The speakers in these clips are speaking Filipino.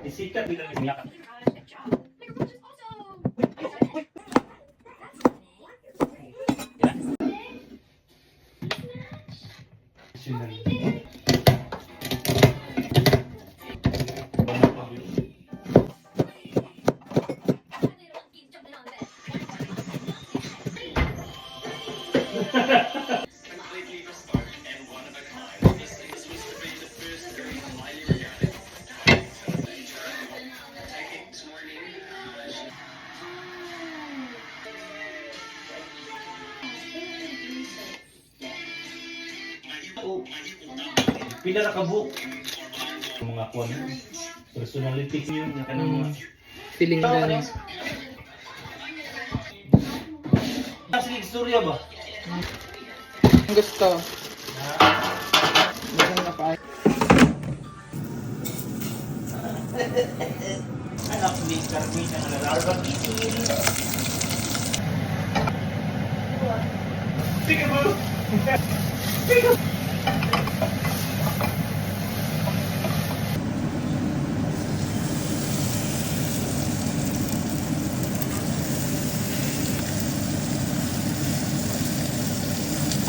Isikat bilang minyak. Pila na kabuk. Mga kuwan. Personality ko yun. Mga Feeling gano'n. Sige, istorya ba? Ang gusto. Maganda na pa. Anak ni Carmina na nalarabang isin. Sige mo! Sige!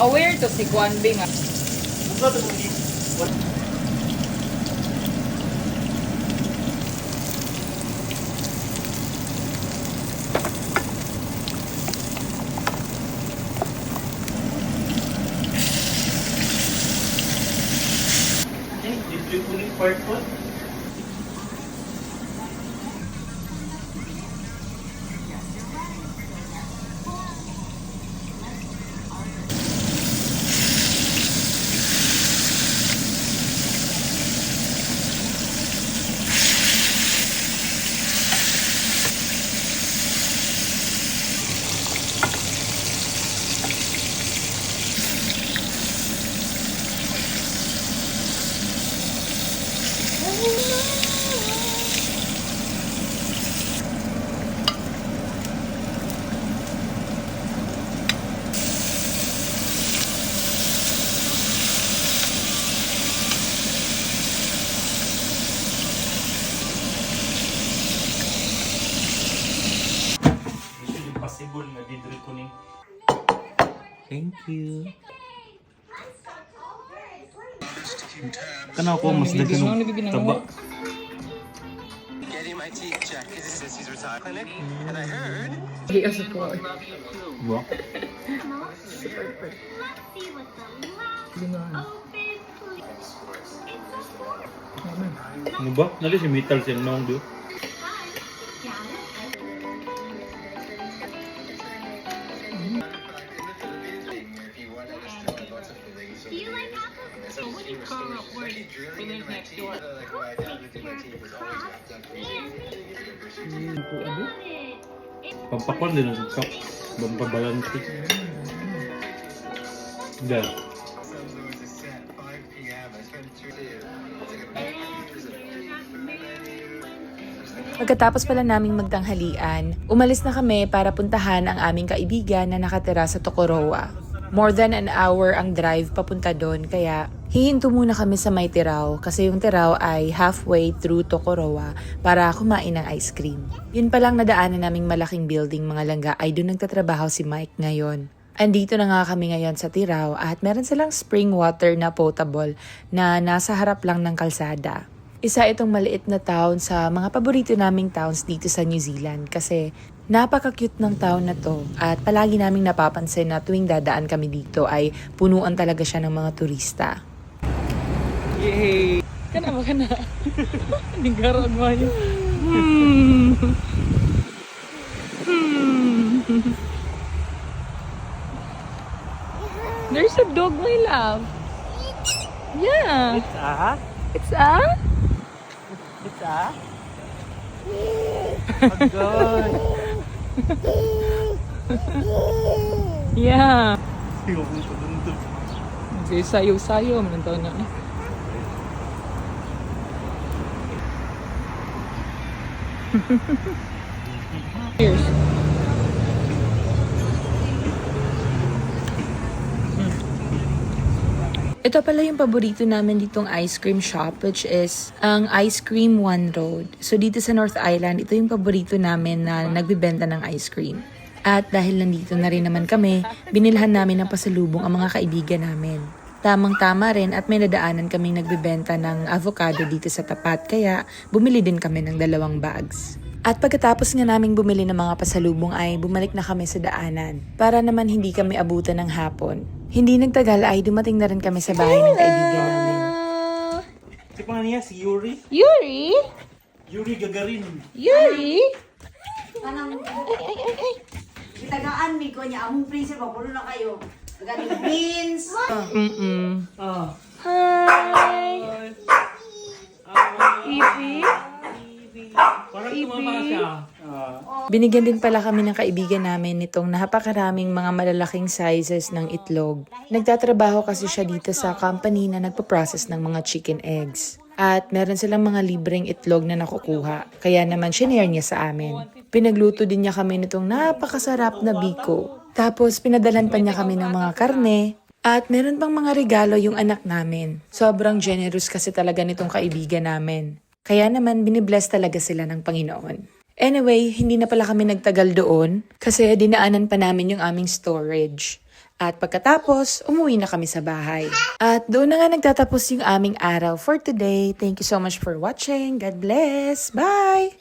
Aware to si Kwan Bing. Buka ito mo dito ko yung part po. Possible na didri ko ni. Thank you. Kana ko mas daghan taba. Getting my teeth checked because it says he's retired clinic, and I heard. He has a boy. Wa. Ano ba? Nali si metal siya nung do. Pampakwan din ang kap. Pampabalanti. Dahil. Pagkatapos pala naming magtanghalian, umalis na kami para puntahan ang aming kaibigan na nakatira sa Tocoroa. More than an hour ang drive papunta doon, kaya hihinto muna kami sa may Tirao kasi yung Tirao ay halfway through Tocoroa para kumain ng ice cream. Yun palang nadaanan naming malaking building mga langga ay doon nagtatrabaho si Mike ngayon. Andito na nga kami ngayon sa Tirao at meron silang spring water na potable na nasa harap lang ng kalsada. Isa itong maliit na town sa mga paborito naming towns dito sa New Zealand kasi napaka-cute ng town na to at palagi naming napapansin na tuwing dadaan kami dito ay punuan talaga siya ng mga turista. Yay! Kana ba kana? Ninggarag mo yun. There's a dog, my love. Yeah. It's a? It's a? It's a? Oh God! Yeah. Tingnan mo pa dun to. Okay, sayo-sayo. Manantaw na. Cheers. Ito pala yung paborito namin ditong ice cream shop, which is ang Ice Cream One Road. So dito sa North Island, ito yung paborito namin na nagbibenta ng ice cream. At dahil nandito na rin naman kami, binilhan namin ng pasalubong ang mga kaibigan namin. Tamang-tama rin at may nadaanan kaming nagbibenta ng avocado dito sa tapat, kaya bumili din kami ng 2 bags. At pagkatapos nga naming bumili ng mga pasalubong ay bumalik na kami sa daanan para naman hindi kami abutan ng hapon. Hindi nagtagal ay dumating na rin kami sa bahay ng kaibigan namin. Si pangalan niya, si Yuri. Yuri? Yuri Gagarin. Yuri? Kanang itagaan mi ko niya among principal puno na kayo. Galing beans. Hi! Ibi? Parang tumama siya. Binigyan din pala kami ng kaibigan namin nitong napakaraming mga malalaking sizes ng itlog. Nagtatrabaho kasi siya dito sa company na nagpa-process ng mga chicken eggs. At meron silang mga libreng itlog na nakukuha. Kaya naman shinare niya sa amin. Pinagluto din niya kami nitong napakasarap na biko. Tapos pinadalan pa niya kami ng mga karne. At meron pang mga regalo yung anak namin. Sobrang generous kasi talaga nitong kaibigan namin. Kaya naman binibless talaga sila ng Panginoon. Anyway, hindi na pala kami nagtagal doon kasi dinaanan pa namin yung aming storage. At pagkatapos, umuwi na kami sa bahay. At doon na nga nagtatapos yung aming araw for today. Thank you so much for watching. God bless. Bye!